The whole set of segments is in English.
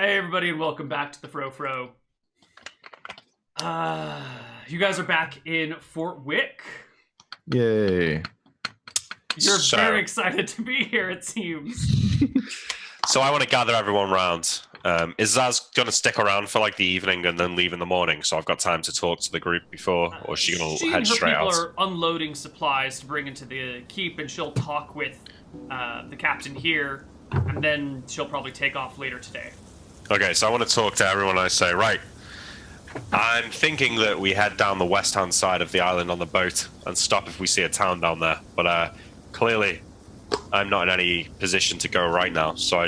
Hey everybody and welcome back to the Fro. You guys are back in Fort Wick. Yay. You're very excited to be here, it seems. So I want to gather everyone round. Is Zaz going to stick around for like the evening and then leave in the morning so I've got time to talk to the group before, or is she going to head straight out? She and her people are unloading supplies to bring into the keep, and she'll talk with the captain here, and then she'll probably take off later today. Okay, so I want to talk to everyone. I say, right, I'm thinking that we head down the west-hand side of the island on the boat and stop if we see a town down there. But clearly, I'm not in any position to go right now, so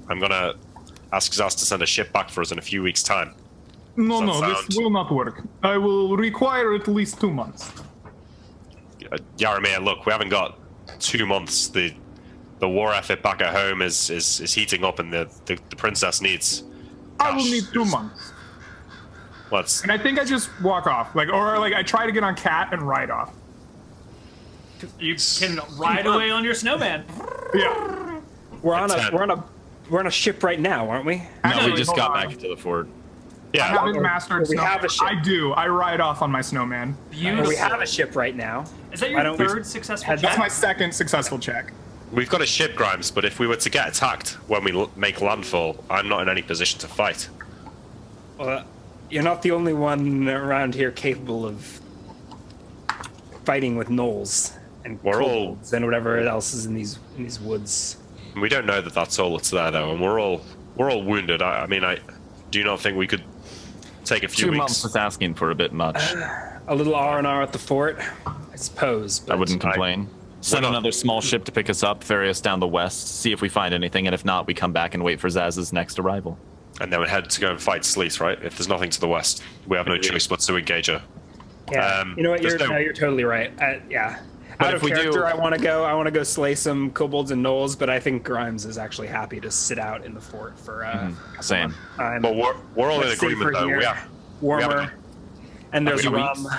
I'm going to ask Zaz to send a ship back for us in a few weeks' time. No, this will not work. I will require at least 2 months. Yaramir, look, we haven't got 2 months. The war effort back at home is heating up, and the princess needs cash. I will need 2 months. And I think I just walk off, or I try to get on Cat and ride off. You can ride away on your snowman. Yeah. We're on a ship right now, aren't we? No, we just got back into the fort. Yeah. I haven't mastered we snowman. have a ship. I do. I ride off on my snowman. Beautiful. We have a ship right now. Is that your third successful check? That's my second successful check. We've got a ship, Grimes, but if we were to get attacked when we make landfall, I'm not in any position to fight. Well, you're not the only one around here capable of fighting with gnolls and kobolds and whatever else is in these woods. We don't know that that's all that's there, though, and we're all wounded. I mean, do you not think we could take a few 2 weeks? months is asking for a bit much. A little R&R at the fort, I suppose. But I wouldn't complain. Send another small ship to pick us up, ferry us down the west, see if we find anything, and if not, we come back and wait for Zaz's next arrival. And then we head to go and fight Sleet, right? If there's nothing to the west, we have no choice but to engage her. Yeah, you know what? You're totally right. Yeah. Out of character, I want to go slay some kobolds and gnolls, but I think Grimes is actually happy to sit out in the fort for same. But we're all in agreement, though. Warmer, and there's rum.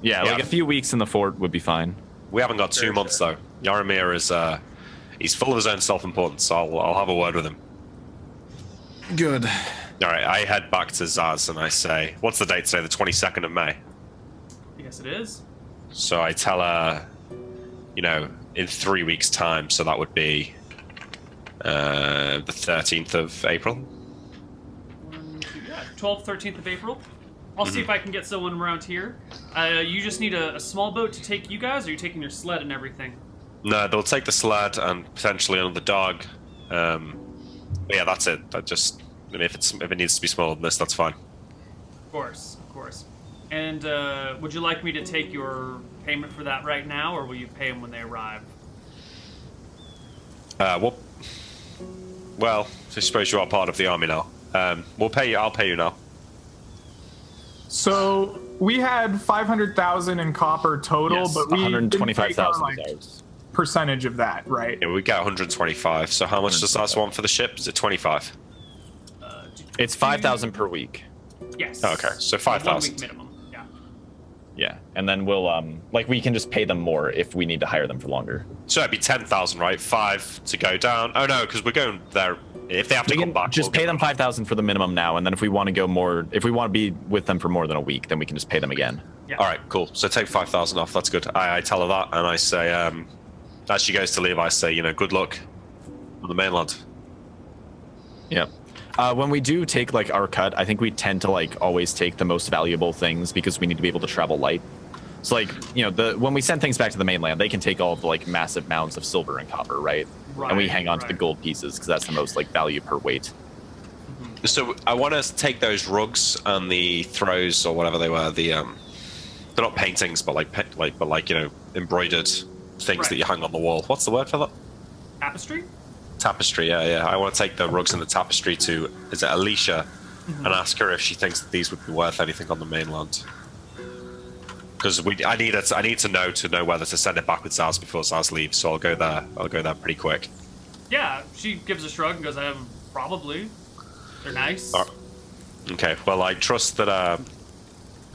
Yeah, like a few weeks in the fort would be fine. We haven't got 2 months, though. Yaramir is he's full of his own self-importance, so I'll have a word with him. Good. All right, I head back to Zaz and I say, what's the date today? The 22nd of May. Yes, it is. So I tell her, in 3 weeks' time, so that would be the 13th of April. 12th, 13th of April. I'll see if I can get someone around here. You just need a small boat to take you guys, or are you taking your sled and everything? No, they'll take the sled and potentially another dog. Yeah, that's it. If it needs to be smaller than this, that's fine. Of course. And would you like me to take your payment for that right now, or will you pay them when they arrive? Well, I suppose you are part of the army now. We'll pay you. I'll pay you now. So we had 500,000 in copper total, Yes, but we 125,000 percentage of that, right? Yeah, we get 125. So how much does that want for the ship? Is it 25? It's 5,000 per week. Yes. Oh, okay, so 5,000 1 week minimum. Yeah. Yeah, and then we'll we can just pay them more if we need to hire them for longer. So it'd be 10,000, right? 5 to go down. Oh no, because we're going there. If they have to come back, just pay them 5,000 for the minimum now, and then if we want to go more, if we want to be with them for more than a week, then we can just pay them again. Yeah. All right, cool. So take 5,000 off. That's good. I tell her that, and I say, as she goes to leave, I say, good luck on the mainland. Yep. When we do take our cut, I think we tend to always take the most valuable things because we need to be able to travel light. So when we send things back to the mainland, they can take all of the massive mounds of silver and copper, right? And we hang on to the gold pieces because that's the most value per weight. So I want to take those rugs and the throws or whatever they were. They're not paintings, but embroidered things that you hang on the wall. What's the word for that? Tapestry. Tapestry, yeah. I want to take the rugs and the tapestry to, is it Alicia, and ask her if she thinks that these would be worth anything on the mainland. Because I need to know whether to send it back with Zaz before Zaz leaves. So I'll go there pretty quick. Yeah, she gives a shrug and goes, probably. They're nice. Okay, well I trust that.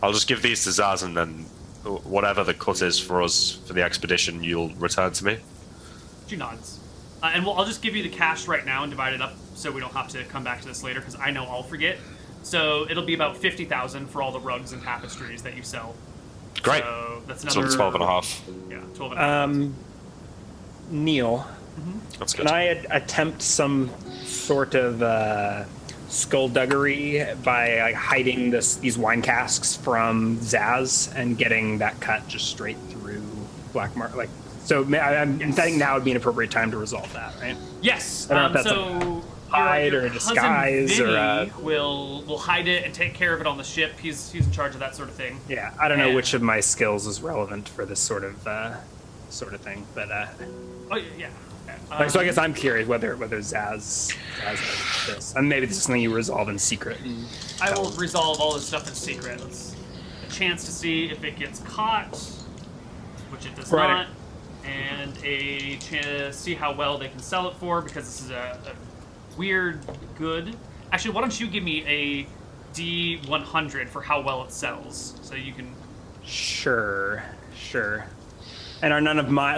I'll just give these to Zaz, and then whatever the cut is for us for the expedition, you'll return to me. She nods. And I'll just give you the cash right now and divide it up so we don't have to come back to this later, because I know I'll forget. So it'll be about 50,000 for all the rugs and tapestries that you sell. Great. So that's So another 12 and a half. Yeah, 12 and a half. Neal, That's good. can I attempt some sort of skullduggery by like, hiding these wine casks from Zaz and getting that cut just straight through Black Mark? Like, so I'm thinking now would be an appropriate time to resolve that, right? Yes. I don't know if that's So hide your or a disguise cousin or Vinny will hide it and take care of it on the ship. He's in charge of that sort of thing. Yeah, I don't know And- which of my skills is relevant for this sort of thing, but Oh yeah. so I guess I'm curious whether Zaz knows this, and maybe this is something you resolve in secret. I will resolve all this stuff in secret. It's a chance to see if it gets caught, which it does Right. not, and a chance to see how well they can sell it for, because this is a weird good. Actually, why don't you give me a D100 for how well it sells, so you can. Sure. And are none of my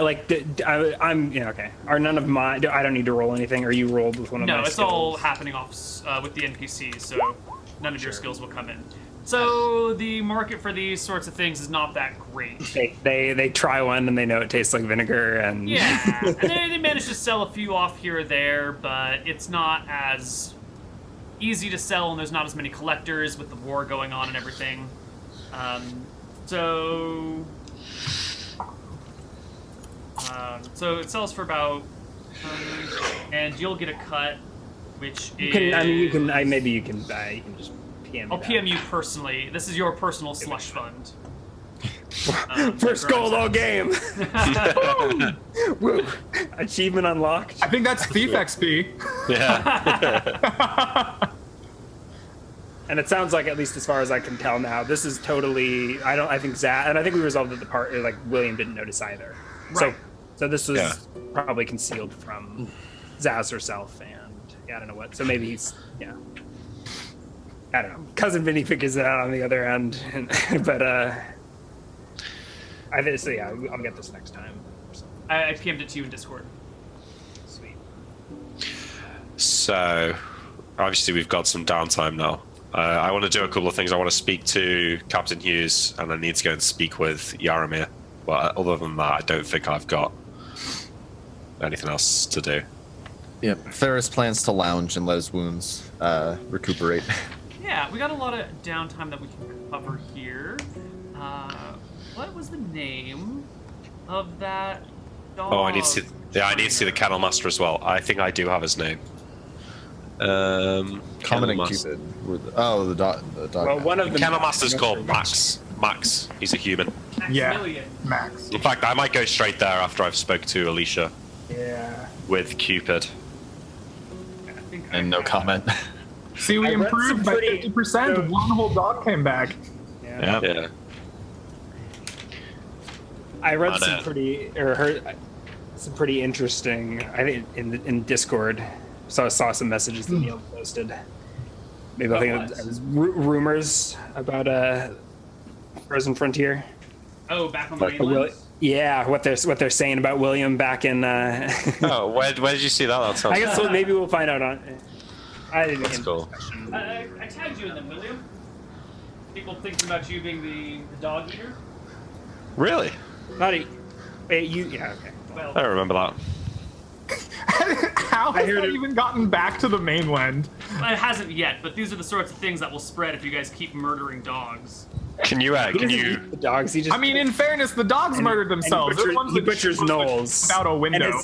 I'm okay. Are none of my I don't need to roll anything, or you rolled with one of my No, it's skills? all happening off with the NPCs, so none of your skills will come in. So the market for these sorts of things is not that great. They try one and they know it tastes like vinegar and Yeah, and they managed to sell a few off here or there, but it's not as easy to sell, and there's not as many collectors with the war going on and everything. So it sells for about, and you'll get a cut, which is. you can just PM. I'll PM you personally. This is your personal slush fund. First gold all game. Woo. Achievement unlocked. I think that's thief XP. Yeah. And it sounds like, at least as far as I can tell now, this is totally. I think Zaz, and I think we resolved that the part like William didn't notice either. Right. So this was probably concealed from Zaz herself, and I don't know what. So maybe he's I don't know. Cousin Vinny figures it out on the other end, but I'll get this next time. Or something. I PM'd it to you in Discord. Sweet. So, obviously, we've got some downtime now. I want to do a couple of things. I want to speak to Captain Hughes, and I need to go and speak with Yaramir. But other than that, I don't think I've got anything else to do. Yep. Ferris plans to lounge and let his wounds recuperate. Yeah, we got a lot of downtime that we can cover here. What was the name of that dog? Oh, I need to see. Yeah, I need to see the Kennel Master as well. I think I do have his name. Kennel Common and Master. Cupid. The dog. Well, one of The them. Kennel Master's called Max. Max. He's a human. Yeah, Maximilian. Max. In fact, I might go straight there after I've spoke to Alicia Yeah. with Cupid. I think And no have comment. See, we I read improved some by pretty- 50%. so- One whole dog came back. Yeah. Yeah. I read On some it. pretty, or heard some pretty interesting. I think in Discord, so I saw some messages that Neal posted. Maybe I think About it was rumors about Frozen Frontier. Oh, back on the Like mainland? Yeah, what they're saying about William back in. Oh, where did you see that? That sounds. I guess maybe we'll find out on. I didn't That's get cool. discussion. I tagged you in them, William. People thinking about you being the dog eater. Really? Not a, wait, you. Yeah, okay. Well, I don't remember that. How has heard that it- even gotten back to the mainland? it hasn't yet, but these are the sorts of things that will spread if you guys keep murdering dogs. Can you? He Can doesn't you? eat the dogs. He just. I mean, in fairness, the dogs murdered themselves. They're the ones He that butchers shoot Knowles without a window.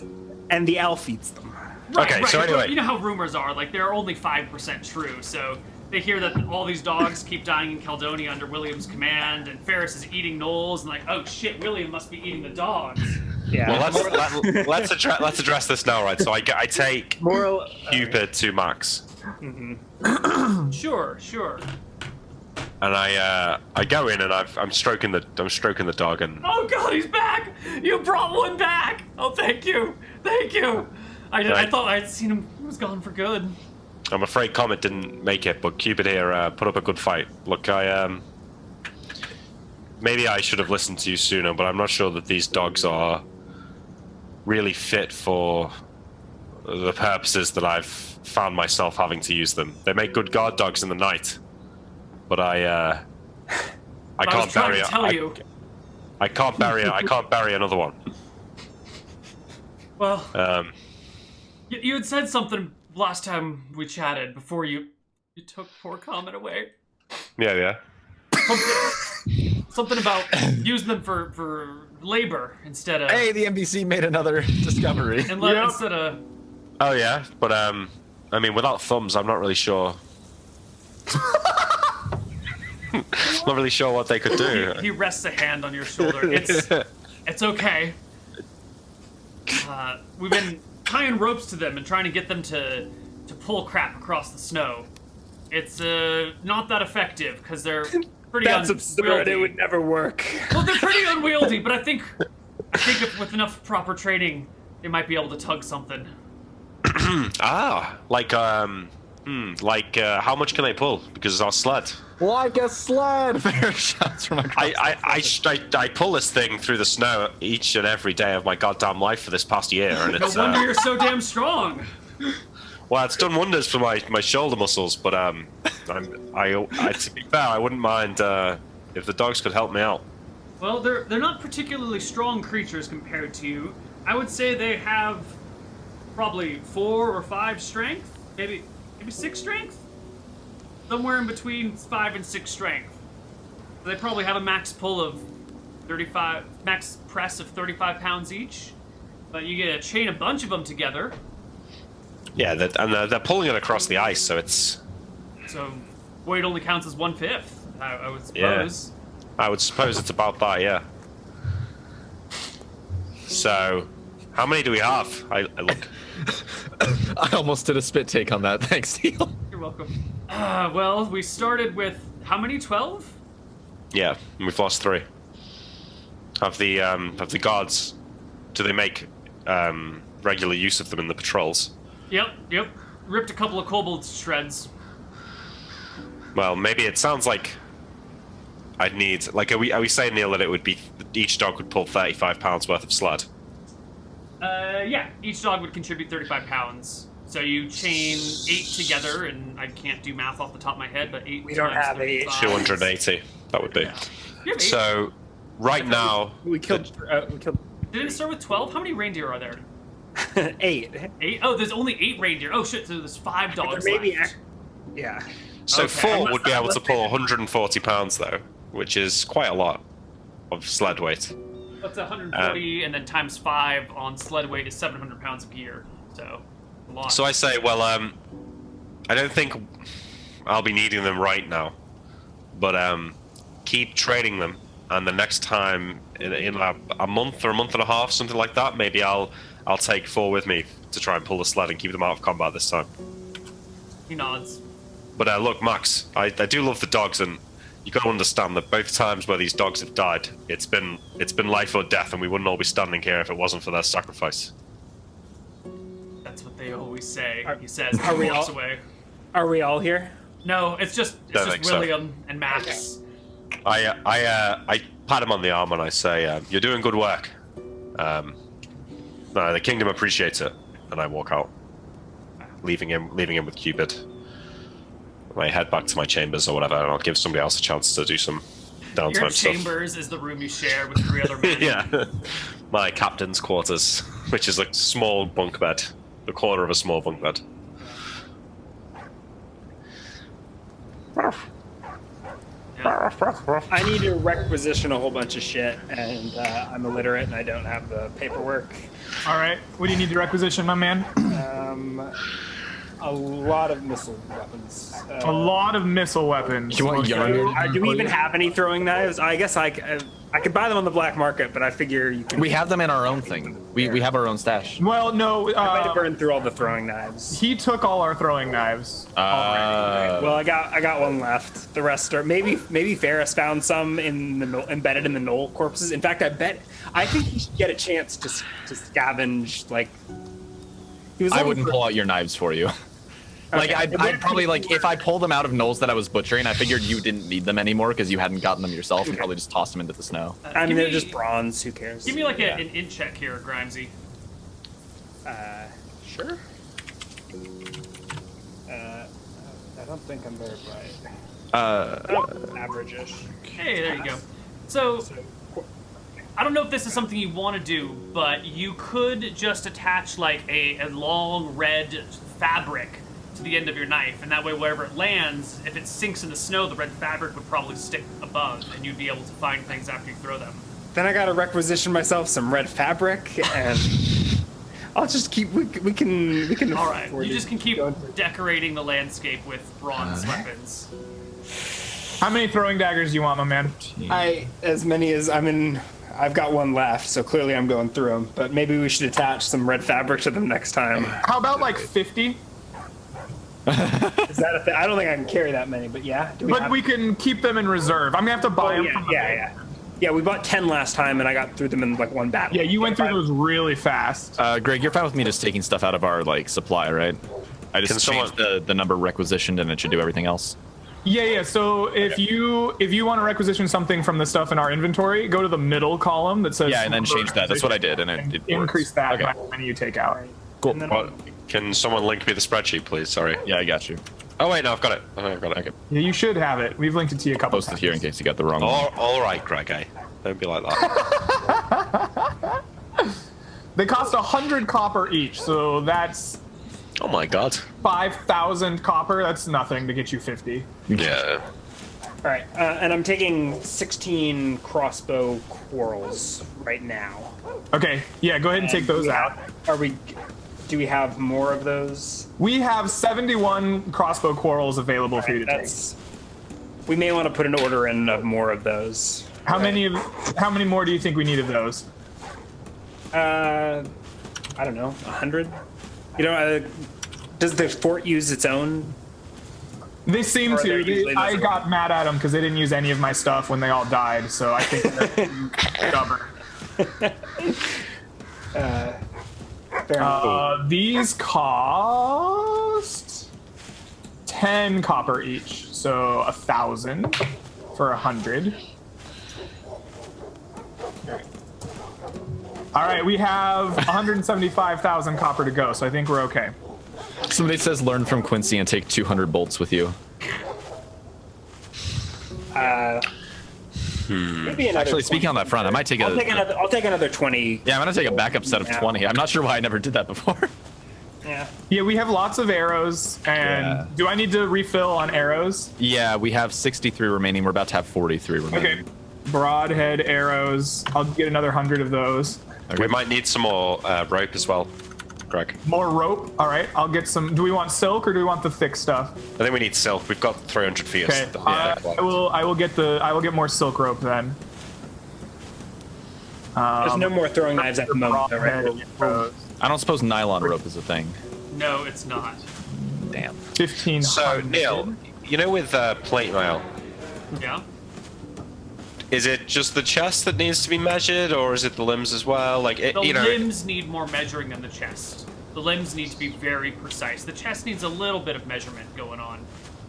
and the elf eats them. Okay, so but anyway. you know how rumors are. Like, they're only 5% true, so they hear that all these dogs keep dying in Caledonia under William's command, and Ferris is eating Knowles, and like, oh shit, William must be eating the dogs. Yeah. Well, let's address this now, right? So I take Moral. Cupid to Max, Sure. and I go in and I'm stroking the dog, and Oh god, he's back! You brought one back! Oh, thank you! I Right. thought I'd seen him. He was gone for good. I'm afraid Comet didn't make it, but Cupid here put up a good fight. Look, maybe I should have listened to you sooner, but I'm not sure that these dogs are really fit for the purposes that I've found myself having to use them. They make good guard dogs in the night, but I can't bury it. I can't bury it. I can't bury another one. Well, you had said something last time we chatted before you took poor Comet away. Yeah. Something about using them for labor instead of. Hey, the NBC made another discovery. Instead of. Oh yeah, but I mean, without thumbs, I'm not really sure. Not really sure what they could do. He rests a hand on your shoulder. It's okay. We've been tying ropes to them and trying to get them to pull crap across the snow. It's not that effective because they're pretty That's unwieldy. absurd. It would never work. Well, they're pretty unwieldy, but I think if with enough proper training, they might be able to tug something. How much can they pull? Because it's our sled. Like a sled. Fair shots from across. I pull this thing through the snow each and every day of my goddamn life for this past year, and it's. No wonder you're so damn strong. Well, it's done wonders for my shoulder muscles, but to be fair, I wouldn't mind if the dogs could help me out. Well, they're not particularly strong creatures compared to you. I would say they have probably 4 or 5 strength, maybe 6 strength, somewhere in between 5 and 6 strength. They probably have a max pull of 35, max press of 35 pounds each. But you get to chain a bunch of them together. Yeah, they're pulling it across the ice, so it's. So weight only counts as 1/5, I would suppose. Yeah, I would suppose it's about that, yeah. So, how many do we have? I look. I almost did a spit take on that. Thanks, Neal. You're welcome. Well, we started with how many? 12? Yeah, and we've lost 3. Of the guards, do they make regular use of them in the patrols? Yep. Ripped a couple of kobolds to shreds. Well, maybe it sounds like I'd need. Like, are we saying, Neal, that it would be each dog would pull 35 pounds worth of sled? Yeah. Each dog would contribute 35 pounds. So you chain 8 together, and I can't do math off the top of my head, but 8 We don't times have 8. 35. 280. That would be. Yeah. You have 8. So, right now, We killed. Did it start with 12? How many reindeer are there? 8. 8? Oh, there's only 8 reindeer. Oh shit, so there's 5 dogs Maybe. left. Yeah. so Okay. 4 would be able to Unless pull 140 pounds though, which is quite a lot of sled weight. What's 140 and then times 5 on sled weight is 700 pounds of gear. So, a lot. So I say, well, I don't think I'll be needing them right now, but keep trading them, and the next time in a month or a month and a half, something like that, maybe I'll take 4 with me to try and pull the sled and keep them out of combat this time. He nods. But look, Max, I do love the dogs, and you got to understand that both times where these dogs have died, it's been life or death, and we wouldn't all be standing here if it wasn't for their sacrifice. That's what they always say. He says are and we walks all- away. Are we all here? No, it's just think so. William and Max. I pat him on the arm and I say, "You're doing good work. The kingdom appreciates it." And I walk out, leaving him with Cupid. I head back to my chambers or whatever, and I'll give somebody else a chance to do some downtime Your stuff. chambers is the room you share with 3 other men. Yeah, my captain's quarters, which is a small bunk bed, the corner of a small bunk bed. Yeah. I need to requisition a whole bunch of shit, and I'm illiterate and I don't have the paperwork. All right. What do you need to requisition, my man? A lot of missile weapons. A lot of missile weapons. You want yarn? Do we even have any throwing knives? I guess I could buy them on the black market, but I figure you can. We have them in our own thing. We have our own stash. Well, no. I might have burned through all the throwing knives. He took all our throwing knives already. Well, I got one left. The rest are maybe Ferris found some in the embedded in the knoll corpses. In fact, I think he should get a chance to scavenge. Like, he was. I wouldn't pull out your knives for you. Like, Okay. I'd probably, like, if I pulled them out of knolls that I was butchering, I figured you didn't need them anymore because you hadn't gotten them yourself and probably just tossed them into the snow. I mean, Give they're me- just bronze. Who cares? Give me like Yeah. an int check here, Grimesy. Sure. don't think I'm very bright. Average-ish. Hey, there you go. So, I don't know if this is something you want to do, but you could just attach like a long red fabric to the end of your knife, and that way wherever it lands, if it sinks in the snow, the red fabric would probably stick above, and you'd be able to find things after you throw them. Then I gotta requisition myself some red fabric, and I'll just keep. We can. All right, you just can keep decorating the landscape with bronze weapons. How many throwing daggers do you want, my man? As many as I've got one left, so clearly I'm going through them. But maybe we should attach some red fabric to them next time. How about like 50? Is that a thing? I don't think I can carry that many, but yeah. We can keep them in reserve. I'm gonna have to buy them from the Yeah, we bought 10 last time, and I got through them in like one battle. Yeah, you went through those really fast. Greg, you're fine with me just taking stuff out of our like supply, right? I just changed the number requisitioned, and it should do everything else. Yeah. So if you want to requisition something from the stuff in our inventory, go to the middle column that says. Yeah, and then change that. That's what I did, and it increase that okay. by how many you take out. Cool. Can someone link me the spreadsheet, please? Sorry. Yeah, I got you. Oh wait, no, I've got it. I've got it. Okay. Yeah, you should have it. We've linked it to you a couple Post times. it here in case you got the wrong one. All right, Greg. Don't be like that. They cost 100 copper each, so that's Oh my god. 5,000 copper. That's nothing to get you 50. Yeah. All right, and I'm taking 16 crossbow quarrels right now. Okay, yeah, go ahead and take those out. Do we have more of those? We have 71 crossbow quarrels available for you to take. We may want to put an order in of more of those. How many more do you think we need of those? I don't know, 100. Does the fort use its own? They seem Or they're to. usually I those- got mad at them because they didn't use any of my stuff when they all died, so I think they're stubborn. Fair enough. These cost 10 copper each, so 1,000 for 100. All right, we have 175,000 copper to go, so I think we're okay. Somebody says learn from Quincy and take 200 bolts with you. Maybe another Actually, speaking on that front, I might take I'll take another 20. Yeah, I'm gonna take a backup set of 20. I'm not sure why I never did that before. Yeah. Yeah, we have lots of arrows, and Yeah. do I need to refill on arrows? Yeah, we have 63 remaining. We're about to have 43 remaining. Okay. Broadhead arrows. I'll get another 100 of those. Okay. We might need some more rope as well, Greg. More rope. All right, I'll get some. Do we want silk or do we want the thick stuff? I think we need silk. We've got 300 feet. Okay. I will get more silk rope then. There's no more throwing knives at the moment, though, right? Broadhead arrows. I don't suppose nylon rope is a thing. No, it's not. Damn. 1,500. So, Neal, with plate mail, Yeah. is it just the chest that needs to be measured, or is it the limbs as well? Like, The limbs need more measuring than the chest. The limbs need to be very precise. The chest needs a little bit of measurement going on.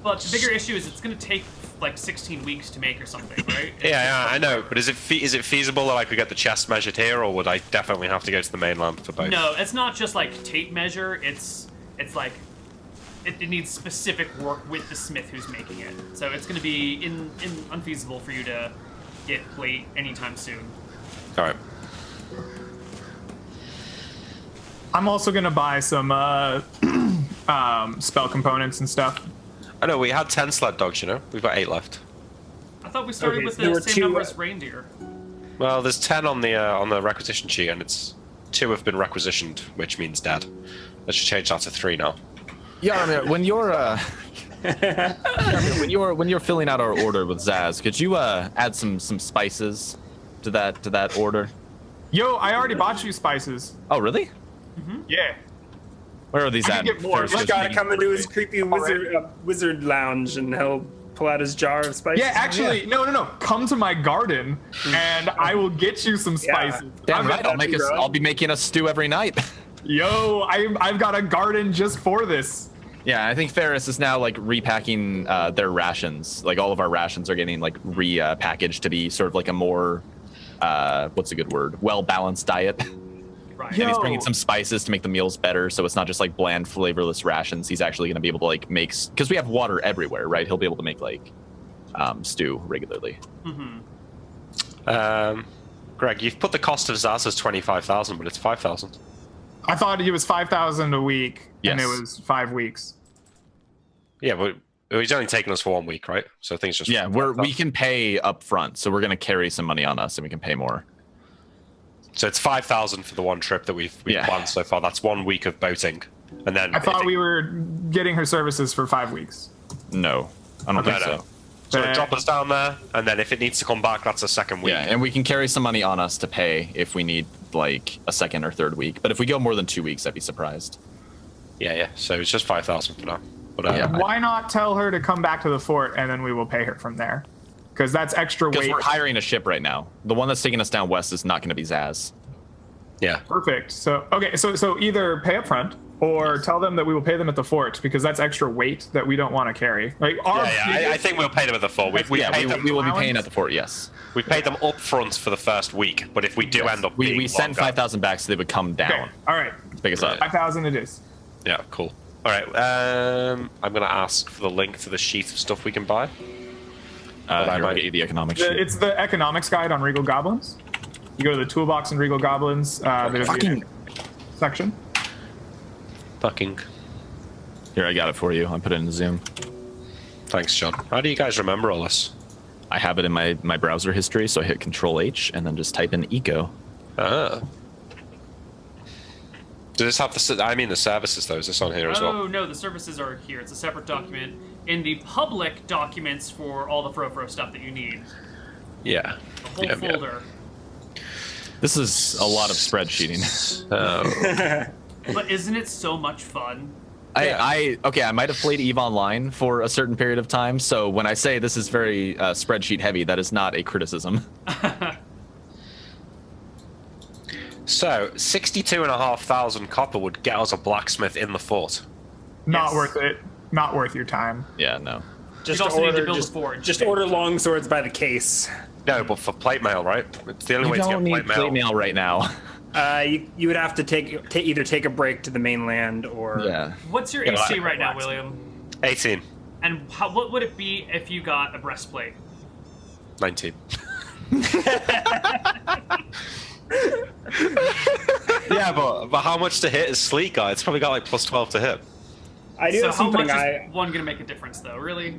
But the bigger issue is it's going to take like 16 weeks to make or something, right? Yeah, I know, but is it feasible that I could get the chest measured here, or would I definitely have to go to the mainland for both? No, it's not just like tape measure. It's like it needs specific work with the smith who's making it. So it's going to be unfeasible for you to get plate anytime soon. All right. I'm also gonna buy some spell components and stuff. I know we had 10 sled dogs. We've got 8 left. I thought we started Okay, with so there the were same two, number as reindeer. Well, there's 10 on the requisition sheet, and it's 2 have been requisitioned, which means dead. Let's just change that to 3 now. Yeah, I mean, when you're when you're filling out our order with Zaz, could you add some spices to that order? Yo, I already bought you spices. Oh, really? Yeah. Where are these I at? can get more. Ferris He's goes got to digging. come into his creepy wizard lounge, and he'll pull out his jar of spices. Yeah, actually, no. Come to my garden, and I will get you some spices. Damn right, happy, bro. I'll be making a stew every night. Yo, I've got a garden just for this. Yeah, I think Ferris is now like repacking their rations. Like all of our rations are getting like repackaged to be sort of like a more what's a good word? Well-balanced diet. Right. And he's Yo. bringing some spices to make the meals better, so it's not just like bland, flavorless rations. He's actually going to be able to like make, because we have water everywhere, right? He'll be able to make like stew regularly. Greg, you've put the cost of Zaz as 25,000, but it's 5,000. I thought he was 5,000 a week, and it Yes. was 5 weeks. Yeah, but he's only taken us for 1 week, right? So things just Yeah, we can pay up front, so we're going to carry some money on us, and we can pay more. So it's 5,000 for the one trip that we've Yeah. planned so far. That's 1 week of boating, and then I thought we were getting her services for 5 weeks. No, I don't think so. So drop us down there, and then if it needs to come back, that's a second week. Yeah, and we can carry some money on us to pay if we need like a second or third week. But if we go more than 2 weeks, I'd be surprised. Yeah. So it's just 5,000 for now. But Yeah. Why not tell her to come back to the fort, and then we will pay her from there? Because that's extra Because weight. we're hiring a ship right now. The one that's taking us down west is not going to be Zaz. yeah, Perfect. So okay, so either pay up front or tell them that we will pay them at the fort, because that's extra weight that we don't want to carry. Like I think we'll pay them at the full. We've paid them. We will be paying at the fort. Yes, We paid them up front for the first week, but if we do end up being we sent longer- 5,000 back so they would come down. Okay. All right. To pick us up. 5,000 it is. Yeah, cool. All right, I'm gonna ask for the link to the sheet of stuff we can buy. I might- might get you the economics sheet. It's the economics guide on Regal Goblins. You go to the toolbox in Regal Goblins. There's Fucking a section. Fucking here, I got it for you. I put it in Zoom. thanks, John. How do you guys remember all this? I have it in my browser history, so I hit Control H and then just type in eco. Ah. Does this have the services though? Is this on here as well? Oh no, the services are here. It's a separate document in the public documents for all the Frofro stuff that you need. Yeah. A whole Yeah. folder. This is a lot of spreadsheeting. Oh. But isn't it so much fun? I might have played EVE Online for a certain period of time, so when I say this is very spreadsheet heavy, that is not a criticism. So 62,500 copper would get us a blacksmith in the fort. Not Yes. worth it. Not worth your time. Yeah, no. Just You'd also need to order, build a just, forge. just order long swords by the case. No, but for plate mail, right? It's the only You way to don't get need plate mail right now. You would have to either take a break to the mainland or Yeah. What's your Yeah, AC well, right now, relax. William? 18, And what would it be if you got a breastplate? 19. Yeah, but how much to hit is Sleet guy? It's probably got like plus 12 to hit. I do So have how something much I is one gonna make a difference, though? Really?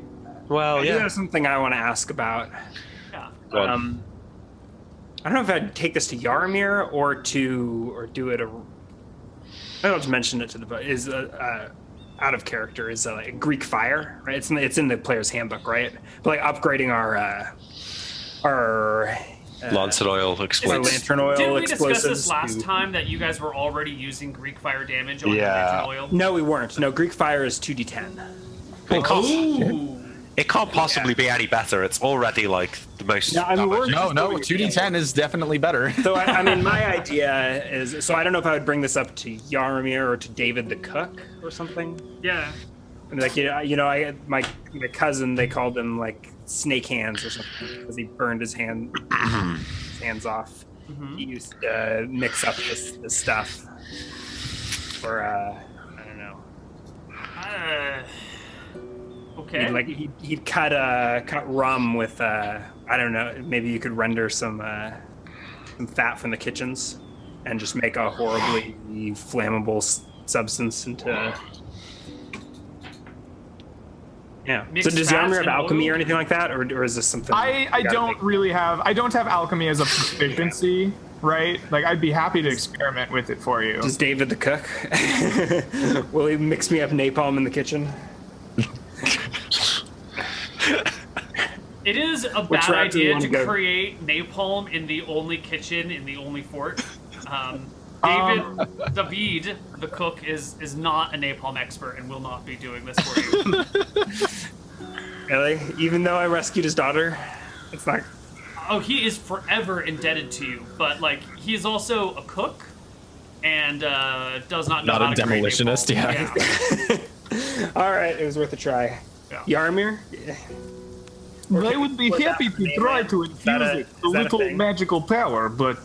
Well, I do yeah. have something I want to ask about. Yeah. Go on. I don't know if I'd take this to Yarmir or do it. I'll just mention it to the is out of character is like Greek fire, right? It's in the player's handbook, right? But like upgrading our Lancet oil Isn't explodes. this- lantern oil Didn't we discuss explosives this last to- time that you guys were already using Greek fire damage on Yeah. lantern oil? No, we weren't. No, Greek fire is 2d10. Ooh. It can't possibly be any better. It's already like the most. No, I mean, we're- No, 2d10 is definitely better. So I mean, my idea is so I don't know if I would bring this up to Yarmir or to David the cook or something. Yeah. And like I my cousin, they called him like snake hands or something because he burned his hands off. He used to mix up this stuff for I don't know. Okay. He'd cut rum with I don't know, maybe you could render some fat from the kitchens and just make a horribly flammable substance into. Yeah. Mixed So does fats Yarmir have and alchemy oil? or anything like that, or is this something? I you gotta don't make? really have. I don't have alchemy as a proficiency, right? Like I'd be happy to experiment with it for you. Does David the cook? Will he mix me up napalm in the kitchen? It is a Which bad route do you idea wanna to go? create napalm in the only kitchen in the only fort. David, the cook, is not a napalm expert and will not be doing this for you. Really? Even though I rescued his daughter, it's not. Oh, he is forever indebted to you, but like he is also a cook and does not know Not how a to create demolitionist, napalm. yeah. All right, it was worth a try. Yeah. Yarmir? I would be Put that happy in the to try name, to is that infuse a it a little thing? magical power, but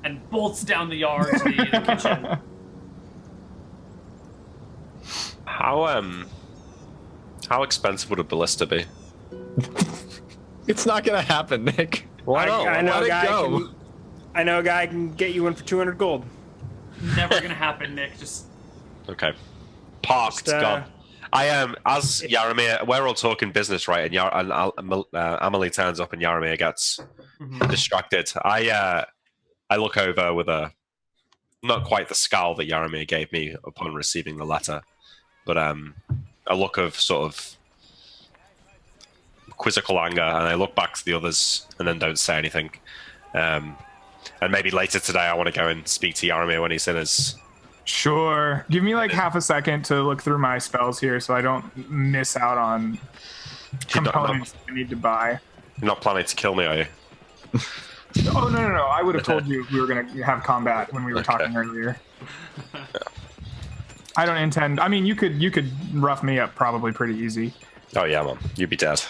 and bolts down the yard to the kitchen. How expensive would a ballista be? It's not gonna happen, Nick. I know Let a it guy go. can. I know a guy can get you one for 200 gold. Never gonna happen, Nick. Just Okay. Parked. Just, God. I am as Yaramir. We're all talking business, right? And Amelie turns up, and Yaramir gets distracted. I look over with a not quite the scowl that Yaramir gave me upon receiving the letter, but a look of sort of quizzical anger, and I look back to the others and then don't say anything. And maybe later today, I want to go and speak to Yaramir when he's in his. Sure. Give me like half a second to look through my spells here so I don't miss out on components I need to buy. You're not planning to kill me, are you? Oh, no. I would have told you we were going to have combat when we were Okay. talking earlier. I don't intend. I mean, you could rough me up probably pretty easy. Oh yeah, man, you'd be dead.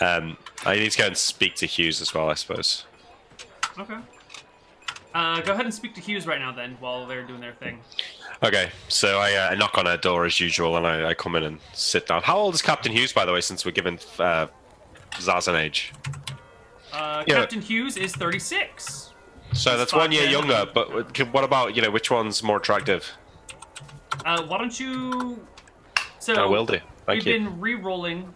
I need to go and speak to Hughes as well, I suppose. okay. Go ahead and speak to Hughes right now, then, while they're doing their thing. Okay, so I knock on her door as usual, and I come in and sit down. How old is Captain Hughes, by the way, since we're giving Zaz an age? Yeah. Captain Hughes is 36. So that's Spot 1 year dead. younger, but what about, which one's more attractive? Why don't you? So I will do. Thank we've you. been re-rolling.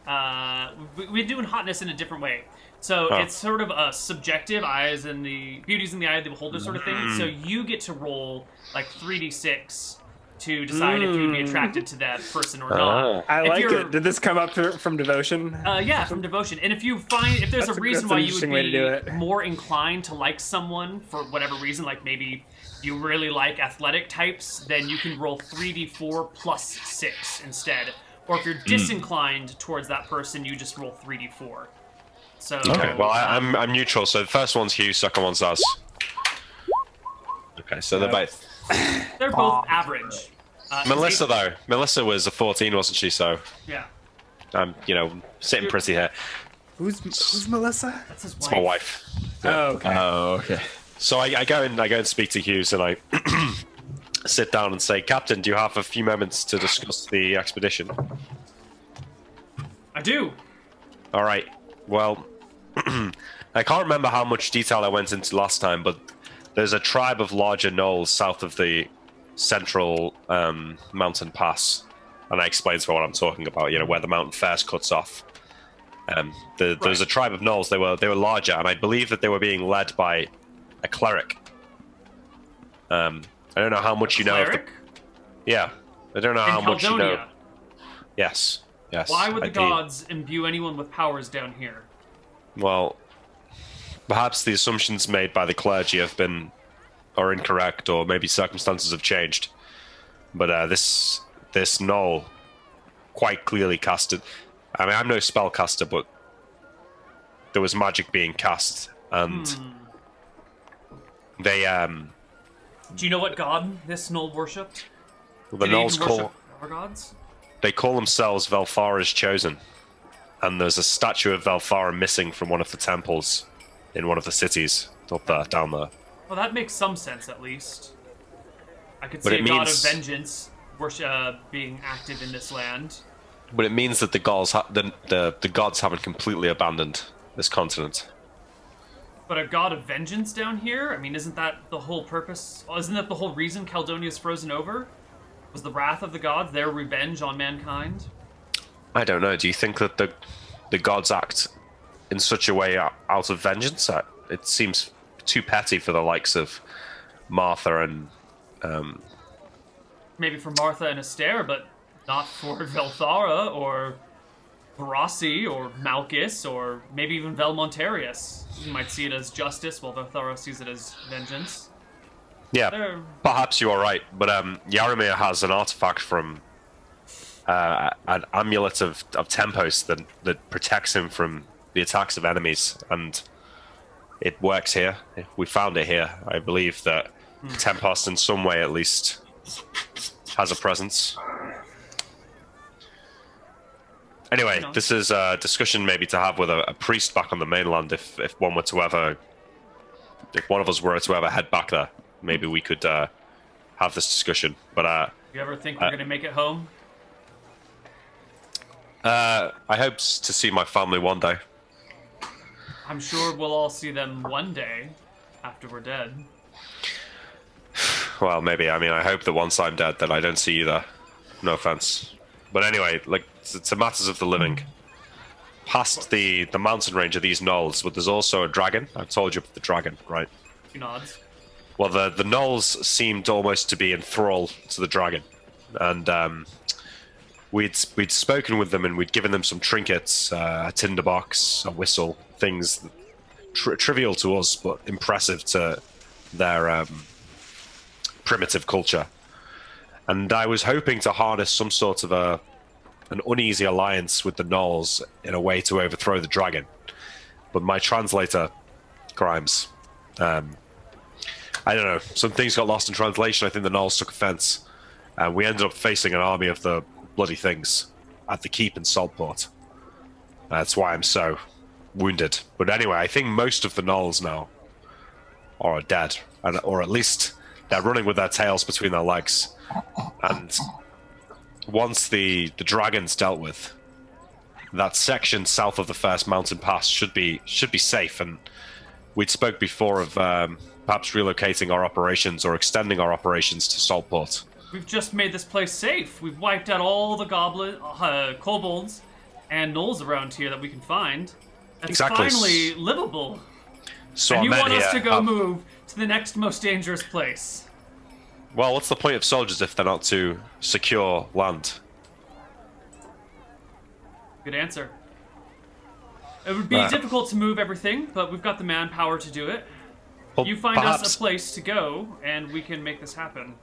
We're doing hotness in a different way. So Oh. it's sort of a subjective eyes in the beauty's in the eye of the beholder sort of thing. Mm. So you get to roll like 3d6 to decide if you'd be attracted to that person or not. I If like you're- it. Did this come up from devotion? Yeah, from devotion. And if you find if there's That's a a- reason that's why an you would interesting way to do be it. more inclined to like someone for whatever reason, like maybe you really like athletic types, then you can roll 3d4 plus 6 instead. Or if you're disinclined towards that person, you just roll 3d4. So Okay, well, I'm neutral, so the first one's Hughes, second one's Zaz. Okay, so they're both. they're both average. Melissa, though. Melissa was a 14, wasn't she? So Yeah. I'm, sitting pretty here. Who's Melissa? That's his wife. It's my wife. Oh, okay. Oh, okay. So I go and speak to Hughes, and I sit down and say, Captain, do you have a few moments to discuss the expedition? I do. All right. Well, I can't remember how much detail I went into last time, but there's a tribe of larger gnolls south of the central mountain pass, and I explained to her what I'm talking about. Where the mountain first cuts off. There's a tribe of gnolls. They were larger, and I believe that they were being led by a cleric. I don't know how much you know of the. Cleric? Yeah, I don't know In how much you know. Caledonia. Yes. Why would I the do. gods imbue anyone with powers down here? Well, perhaps the assumptions made by the clergy are incorrect, or maybe circumstances have changed. But this gnoll quite clearly casted. I mean, I'm no spellcaster, but there was magic being cast, and they Do you know what god this Knoll worshipped? the Did they gnolls even call worship our gods? they call themselves Velfara's chosen, and there's a statue of Velfara missing from one of the temples in one of the cities down there. Well, that makes some sense, at least. I could But see a it god of means- vengeance being active in this land. But it means that the gods haven't completely abandoned this continent. But a god of vengeance down here? I mean, isn't that the whole purpose? Isn't that the whole reason Caledonia's frozen over? Was the wrath of the gods their revenge on mankind? I don't know. Do you think that the gods act in such a way out of vengeance? It seems too petty for the likes of Martha and Maybe for Martha and Astaire, but not for Velthara or Barassi or Malchus or maybe even Velmontarius. You might see it as justice, while Velthara sees it as vengeance. yeah, They're- perhaps you are right. But Yaramir has an artifact from an amulet of Tempos that protects him from the attacks of enemies, and it works here. We found it here. I believe that Tempos, in some way at least, has a presence. Anyway, know. this is a discussion maybe to have with a priest back on the mainland. If one were to ever, if one of us were to ever head back there, maybe we could have this discussion. But You ever think we're gonna make it home? I hope to see my family one day. I'm sure we'll all see them one day after we're dead. Well, maybe. I mean, I hope that once I'm dead, that I don't see you there. No offense. But anyway, like, it's a matters of the living. Past the mountain range of these knolls, but there's also a dragon. I've told you about the dragon, right? He nods. Well, the knolls seemed almost to be in thrall to the dragon. And we'd spoken with them and we'd given them some trinkets, a tinderbox, a whistle, things trivial to us, but impressive to their primitive culture. And I was hoping to harness some sort of an uneasy alliance with the gnolls in a way to overthrow the dragon. But my translator, Grimes, I don't know, some things got lost in translation. I think the gnolls took offense. And we ended up facing an army of the bloody things at the keep in Saltport. That's why I'm so wounded. But anyway, I think most of the gnolls now are dead. Or at least they're running with their tails between their legs. And once the dragon's dealt with, that section south of the first mountain pass should be safe. And we'd spoke before of perhaps relocating our operations or extending our operations to Saltport. We've just made this place safe. We've wiped out all the kobolds and gnolls around here that we can find. It's Exactly. finally livable. So And you our men want us here to go have- move to the next most dangerous place. Well, what's the point of soldiers if they're not to secure land? Good answer. It would be Right. difficult to move everything, but we've got the manpower to do it. Well, You find us perhaps- a place to go, and we can make this happen.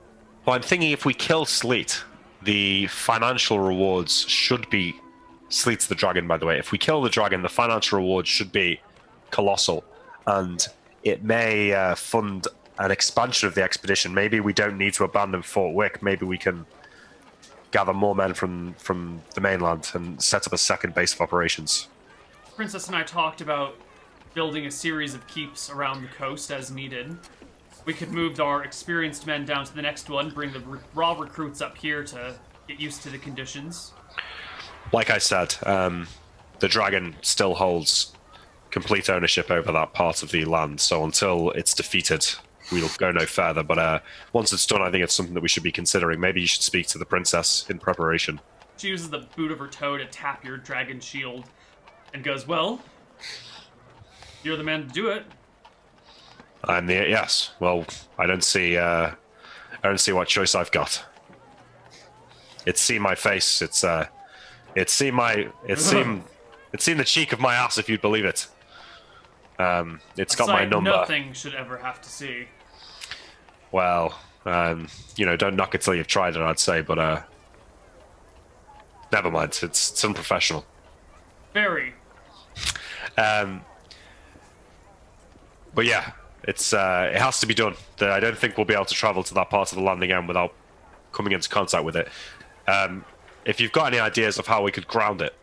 Well, I'm thinking if we kill Sleet, the financial rewards should be... Sleet's the dragon, by the way. If we kill the dragon, the financial rewards should be colossal. And it may fund an expansion of the expedition. Maybe we don't need to abandon Fort Wick. Maybe we can gather more men from the mainland and set up a second base of operations. Princess and I talked about building a series of keeps around the coast as needed. We could move our experienced men down to the next one, bring the raw recruits up here to get used to the conditions. Like I said, the dragon still holds complete ownership over that part of the land. So until it's defeated, we'll go no further. But once it's done, I think it's something that we should be considering. Maybe you should speak to the princess in preparation. She uses the boot of her toe to tap your dragon shield and goes, well, you're the man to do it. I'm the yes. Well, I don't see what choice I've got. It's seen my face. It's seen the cheek of my ass, if you'd believe it. It's got my Sight number. nothing should ever have to see. Well, don't knock it till you've tried it, I'd say, but never mind. It's unprofessional. Very. But yeah, it has to be done. I don't think we'll be able to travel to that part of the land again without coming into contact with it. If you've got any ideas of how we could ground it,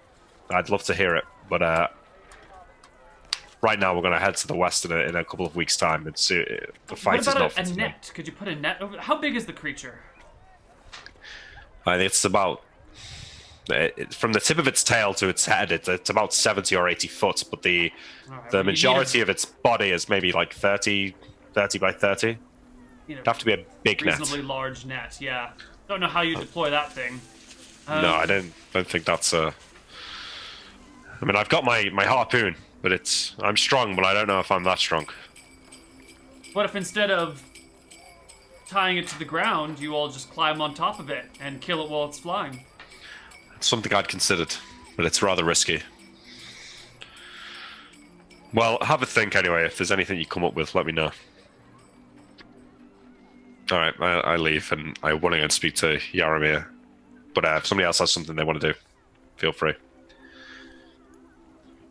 I'd love to hear it. But right now, we're going to head to the west in a couple of weeks' time. The fight What is not about for a today. net? Could you put a net over? How big is the creature? It's about from the tip of its tail to its head. It's about 70 or 80 foot, but the Alright, the well, you majority need of its body is maybe like 30 by 30. It'd have to be a big net. reasonably large net. Yeah. Don't know how you deploy that thing. No, I don't think that's a. I mean, I've got my harpoon, but I'm strong, but I don't know if I'm that strong. What if instead of tying it to the ground, you all just climb on top of it and kill it while it's flying? It's something I'd considered, but it's rather risky. Well, have a think anyway. If there's anything you come up with, let me know. All right, I leave, and I want to go and speak to Yaramir. But if somebody else has something they want to do, feel free.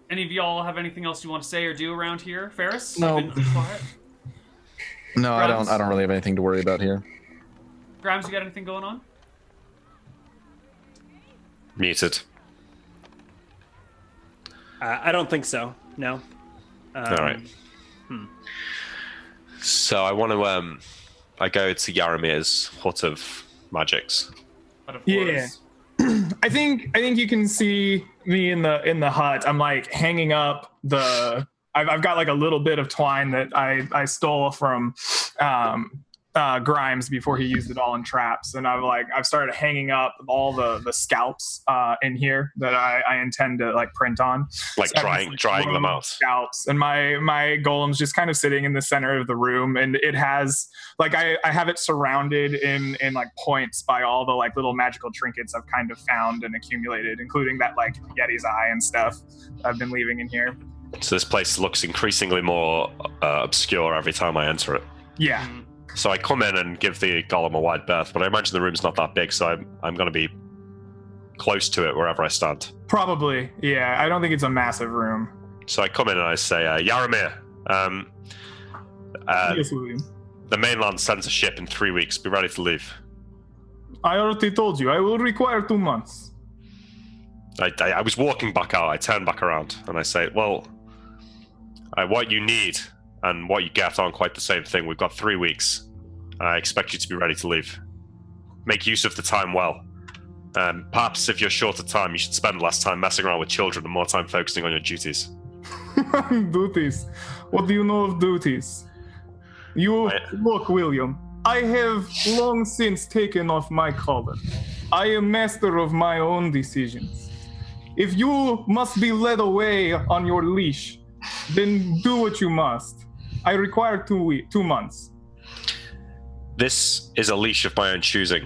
Any of y'all have anything else you want to say or do around here? Ferris? No. You've been quiet. No, Grimes? I don't really have anything to worry about here. Grimes, you got anything going on? Muted. I don't think so. No. All right. So I want to. I go to Yaramir's hut of magics. But of Yeah. course, I think you can see me in the hut. I'm like hanging up the. I've got like a little bit of twine that I stole from Grimes before he used it all in traps, and I've started hanging up all the scalps in here that I intend to like print on, Like So I'm drying them rolling out. Scalps, and my golem's just kind of sitting in the center of the room, and it has like I have it surrounded in like points by all the like little magical trinkets I've kind of found and accumulated, including that like Yeti's eye and stuff I've been leaving in here. So this place looks increasingly more obscure every time I enter it. Yeah. So I come in and give the golem a wide berth, but I imagine the room's not that big, so I'm going to be close to it wherever I stand. Probably, yeah. I don't think it's a massive room. So I come in and I say, Yaramir, Yes, William. the mainland sends a ship in 3 weeks. Be ready to leave. I already told you, I will require 2 months. I was walking back out. I turn back around and I say, well, what you need and what you get aren't quite the same thing. We've got 3 weeks. I expect you to be ready to leave. Make use of the time well. Perhaps if you're short of time, you should spend less time messing around with children and more time focusing on your duties. Duties. What do you know of duties? Look, William, I have long since taken off my collar. I am master of my own decisions. If you must be led away on your leash, then do what you must. I require 2 months. This is a leash of my own choosing,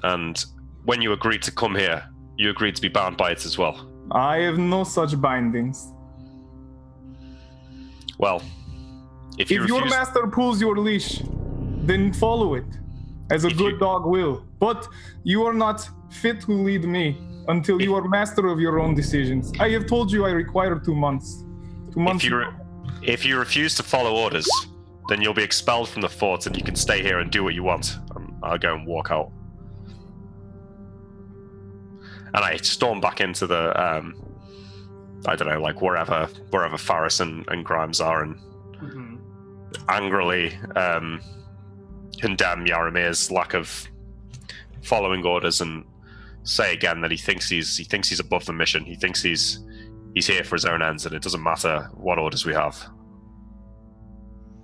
and when you agreed to come here, you agreed to be bound by it as well. I have no such bindings. Well, if If your refuse- master pulls your leash, then follow it, as a If good you- dog will. But you are not fit to lead me until you are master of your own decisions. I have told you I require 2 months. 2 months. if you refuse to follow orders, then you'll be expelled from the fort, and you can stay here and do what you want. I'll go and walk out. And I storm back into the, I don't know, like wherever Faris and Grimes are, and angrily condemn Yaramir's lack of following orders, and say again that he thinks he's above the mission. He thinks he's here for his own ends, and it doesn't matter what orders we have.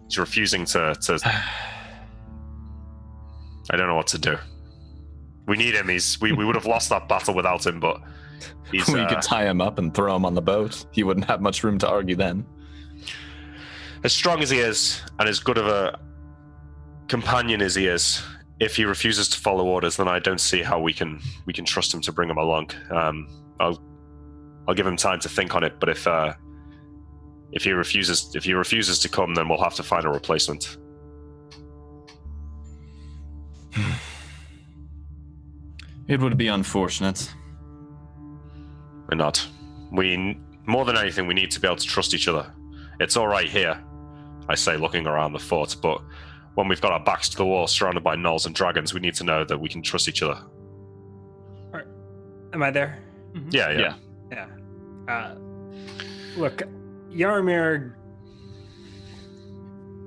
He's refusing to. I don't know what to do. We need him. We would have lost that battle without him, but he's. We could tie him up and throw him on the boat. He wouldn't have much room to argue then. As strong as he is, and as good of a companion as he is, if he refuses to follow orders, then I don't see how we can trust him to bring him along. I'll give him time to think on it, but if he refuses to come, then we'll have to find a replacement. It would be unfortunate. We're not. More than anything, we need to be able to trust each other. It's all right here, I say, looking around the fort, but when we've got our backs to the wall, surrounded by gnolls and dragons, we need to know that we can trust each other. Am I there? Yeah. Yeah. Look, Yaramir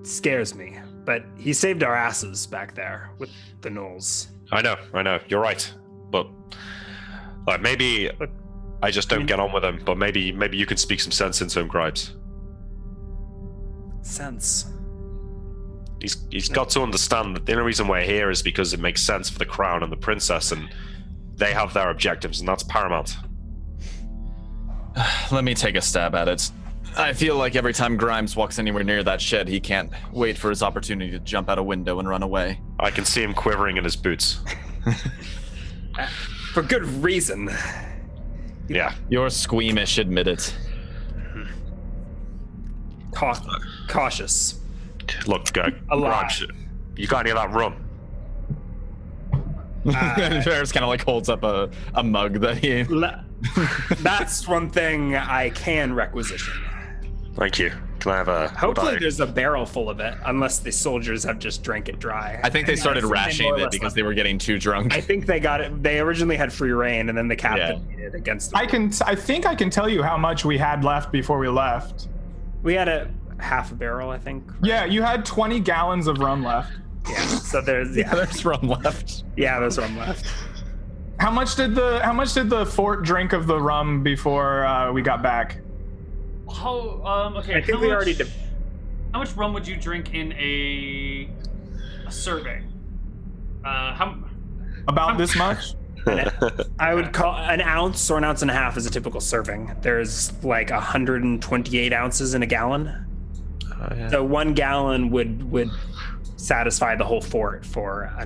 scares me, but he saved our asses back there with the gnolls. I know. You're right. But maybe I just don't get on with him, but maybe you can speak some sense into him, Gripes. Sense. He's got to understand that the only reason we're here is because it makes sense for the crown and the princess, and they have their objectives, and that's paramount. Let me take a stab at it. I feel like every time Grimes walks anywhere near that shed, he can't wait for his opportunity to jump out a window and run away. I can see him quivering in his boots. For good reason. Yeah. You're squeamish, admit it. Cautious. Look, A lot. Grimes, you got any of that rum? Ferris kind of like holds up a mug that he... That's one thing I can requisition. Thank you. Can I have a? Hopefully, there's a barrel full of it, unless the soldiers have just drank it dry. I think they started rationing it because they were getting too drunk. I think they got it. They originally had free reign, and then the captain made it against. The I think I can tell you how much we had left before we left. We had a half a barrel, I think. Yeah, you had 20 gallons of rum left. Yeah. So there's There's rum left. Yeah, there's rum left. How much did the fort drink of the rum before we got back? Okay. I think we already did. How much rum would you drink in a serving? About this much? I would call an ounce or an ounce and a half is a typical serving. There's like 128 ounces in a gallon. Yeah. So 1 gallon would satisfy the whole fort for a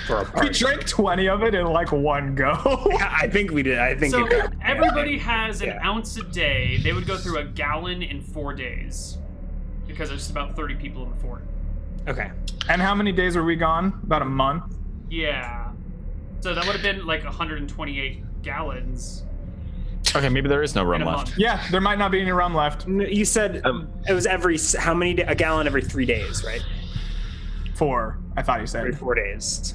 We party. drank 20 of it in like one go. I think we did. I think So it, everybody has an Yeah. ounce a day. They would go through a gallon in 4 days because there's about 30 people in the fort. Okay. And how many days were we gone? About a month. Yeah. So that would have been like 128 gallons. Okay, maybe there is no in rum a left. month. Yeah, there might not be any rum left. You said it was a gallon every 3 days, right? 4, I thought you Every said. 4 days.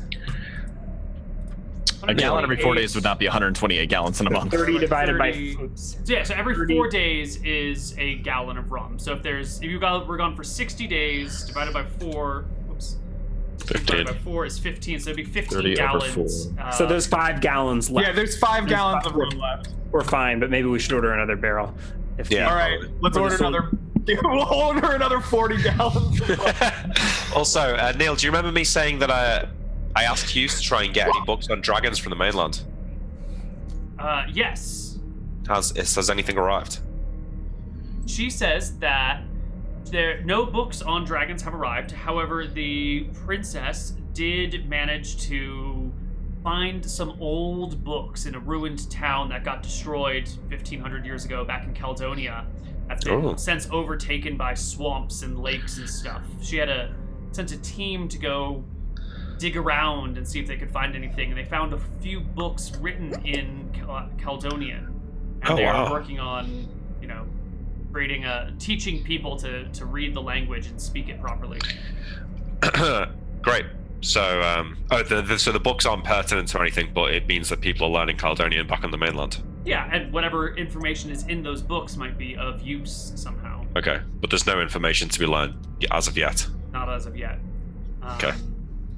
A gallon every 4 days would not be 128 gallons in a month. 30 divided by. 30. Oops. So yeah, so every 30. 4 days is a gallon of rum. So if we're gone for 60 days, divided by 4, divided by 4 is 15, so it'd be 15 30 over gallons. 4. So there's 5 gallons left. Yeah, there's 5 gallons of rum left. We're fine, but maybe we should order another barrel. If Yeah. All right, let's For the order sol- another. We'll order another 40 gallons. Also, Neal, do you remember me saying that I asked Hughes to try and get any books on dragons from the mainland? Yes. Has anything arrived? She says that no books on dragons have arrived. However, the princess did manage to find some old books in a ruined town that got destroyed 1,500 years ago back in Caledonia. That's been since overtaken by swamps and lakes and stuff. She had sent a team to go dig around and see if they could find anything, and they found a few books written in Caledonian. And they are working on, teaching people to read the language and speak it properly. Great. So, so the books aren't pertinent or anything, but it means that people are learning Caledonian back on the mainland. Yeah, and whatever information is in those books might be of use somehow. Okay, but there's no information to be learned as of yet. Not as of yet. Okay.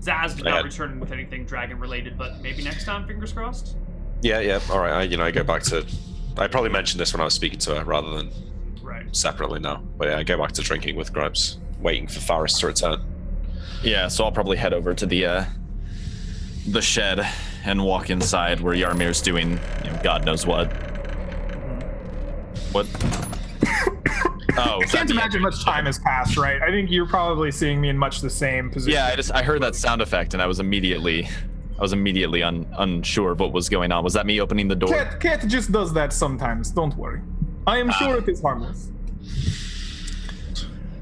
Zaz did not return with anything dragon related, but maybe next time, fingers crossed. Yeah. All right. I go back to. I probably mentioned this when I was speaking to her rather than separately now. But yeah, I go back to drinking with Grubs, waiting for Faris to return. Yeah, so I'll probably head over to the shed and walk inside where Yarmir's doing God knows what. What? Oh, I can't imagine much time has passed, right? I think you're probably seeing me in much the same position. Yeah, I heard that sound effect and I was immediately unsure of what was going on. Was that me opening the door? Cat just does that sometimes. Don't worry. I am sure it is harmless.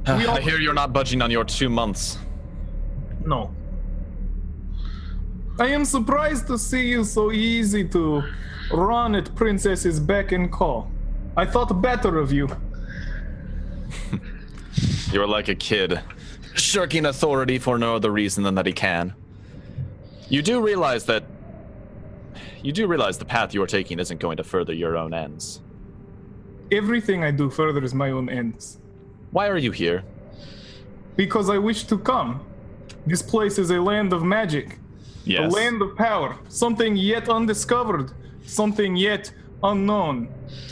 I hear you're not budging on your 2 months. No. I am surprised to see you so easy to run at Princess's beck and call. I thought better of you. You're like a kid, shirking authority for no other reason than that he can. You do realize the path you are taking isn't going to further your own ends. Everything I do furthers my own ends. Why are you here? Because I wish to come. This place is a land of magic. Yes. A land of power. Something yet undiscovered. Something yet unknown.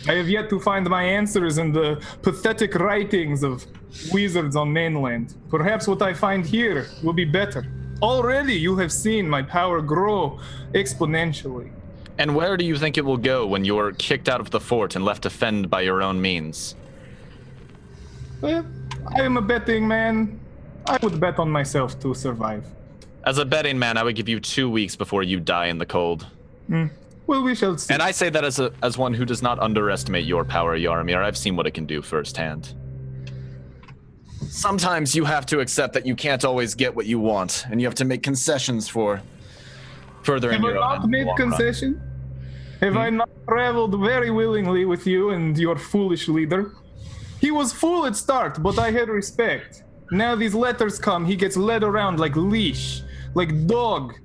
I have yet to find my answers in the pathetic writings of wizards on mainland. Perhaps what I find here will be better. Already you have seen my power grow exponentially. And where do you think it will go when you're kicked out of the fort and left to fend by your own means? Well, I am a betting man. I would bet on myself to survive. As a betting man, I would give you 2 weeks before you die in the cold. Well, we shall see. And I say that as one who does not underestimate your power, Yarmir. I've seen what it can do firsthand. Sometimes you have to accept that you can't always get what you want, and you have to make concessions for furthering Have I your own not end in the made long run. concession? Have I not traveled very willingly with you and your foolish leader? He was full at start, but I had respect. Now these letters come, he gets led around like leash, like dog.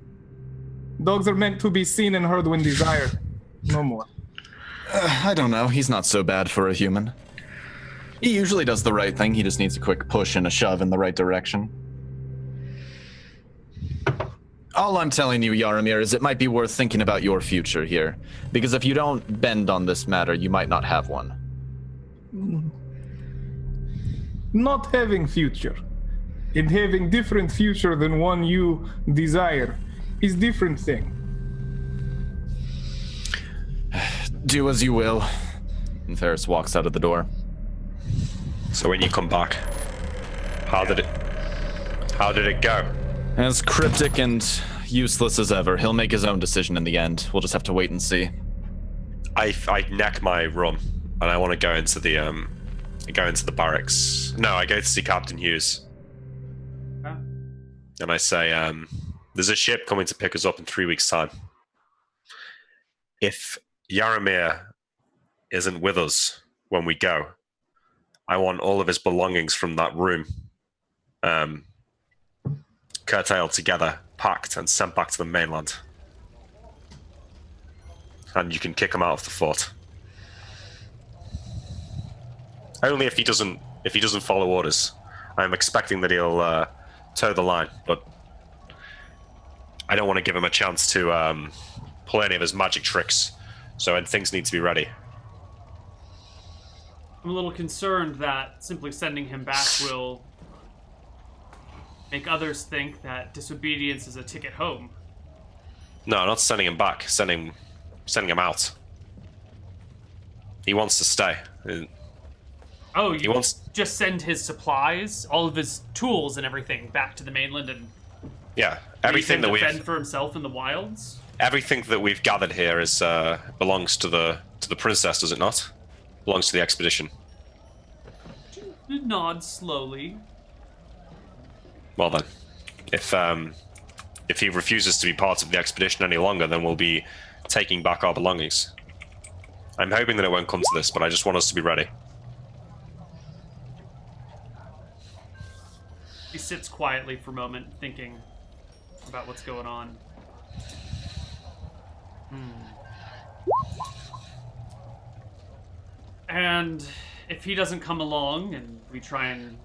Dogs are meant to be seen and heard when desired. No more. I don't know. He's not so bad for a human. He usually does the right thing. He just needs a quick push and a shove in the right direction. All I'm telling you, Yaramir, is it might be worth thinking about your future here. Because if you don't bend on this matter, you might not have one. Not having future and having different future than one you desire is different thing. Do as you will. And Ferris walks out of the door. So when you come back, how did it go? As cryptic and useless as ever. He'll make his own decision in the end. We'll just have to wait and see. I neck my rum, and I want to go into the barracks. No, I go to see Captain Hughes. Huh? And I say, there's a ship coming to pick us up in 3 weeks' time. If Yaramir isn't with us when we go, I want all of his belongings from that room curtailed together, packed, and sent back to the mainland. And you can kick him out of the fort. Only if he doesn't follow orders. I'm expecting that he'll toe the line, but I don't want to give him a chance to pull any of his magic tricks. So things need to be ready. I'm a little concerned that simply sending him back will make others think that disobedience is a ticket home. No, not sending him back. Sending him out. He wants to stay. Oh, He you wants- just send his supplies, all of his tools and everything back to the mainland and Yeah, everything that leave him to we've fend for himself in the wilds? everything that we've gathered here is belongs to the princess, does it not? Belongs to the expedition. Nod slowly. Well then, if he refuses to be part of the expedition any longer, then we'll be taking back our belongings. I'm hoping that it won't come to this, but I just want us to be ready. He sits quietly for a moment, thinking about what's going on. And if he doesn't come along and we try and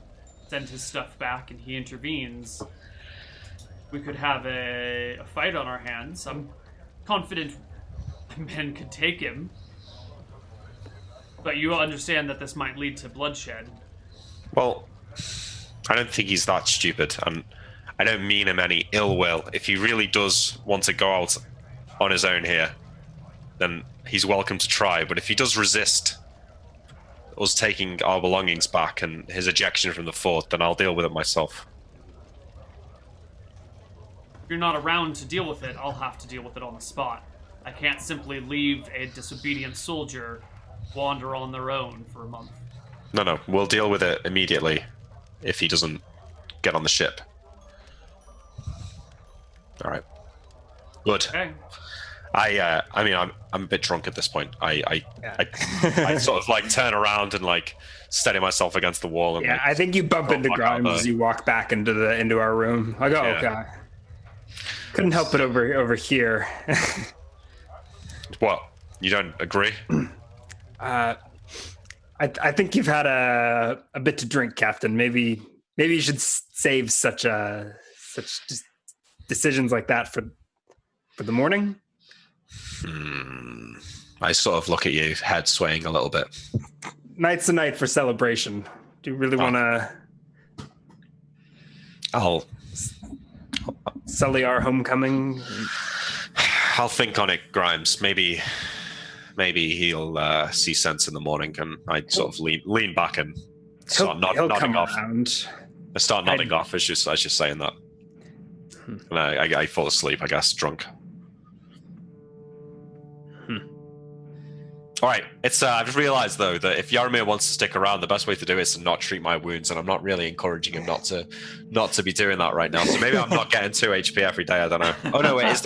send his stuff back and he intervenes, we could have a fight on our hands. I'm confident men could take him. But you understand that this might lead to bloodshed. Well, I don't think he's that stupid, and I don't mean him any ill will. If he really does want to go out on his own here, then he's welcome to try. But if he does resist us taking our belongings back and his ejection from the fort, then I'll deal with it myself. If you're not around to deal with it, I'll have to deal with it on the spot. I can't simply leave a disobedient soldier wander on their own for a month. No, we'll deal with it immediately if he doesn't get on the ship. All right. Good. Okay. I mean, I'm a bit drunk at this point. I sort of like turn around and like steady myself against the wall. And, Yeah, like, I think you bump into Grimes as you walk back into our room. I go, Yeah. okay. Couldn't help it over here. What? You don't agree? I think you've had a bit to drink, Captain. Maybe you should save such decisions like that for the morning. I sort of look at you, head swaying a little bit. Night's a night for celebration. Do you really want to I'll Sully our homecoming? I'll think on it, Grimes. Maybe he'll see sense in the morning, and I sort of lean back and start He'll nodding come off. around. I start nodding off as just saying that. And I fall asleep, I guess, drunk. All right, it's. I've just realised though that if Yaramir wants to stick around, the best way to do it is to not treat my wounds, and I'm not really encouraging him not to be doing that right now. So maybe I'm not getting 2 HP every day. I don't know. Oh no, wait, is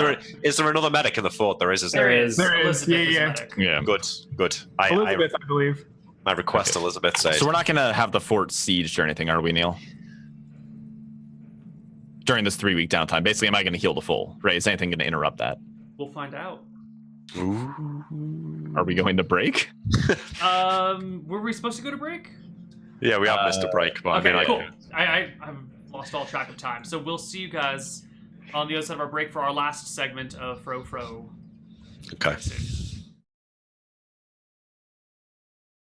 there another medic in the fort? There is. There is. There is. Elizabeth is Yeah. medic. Yeah. Good. Elizabeth, I believe. I request Elizabeth says. So we're not going to have the fort sieged or anything, are we, Neal? During this 3-week downtime. Basically, am I going to heal the full? Right? Is anything going to interrupt that? We'll find out. Are we going to break? Were we supposed to go to break? Yeah, we have missed a break, but Okay, I mean, cool. I've lost all track of time. So we'll see you guys on the other side of our break for our last segment of Fro. Okay. Soon.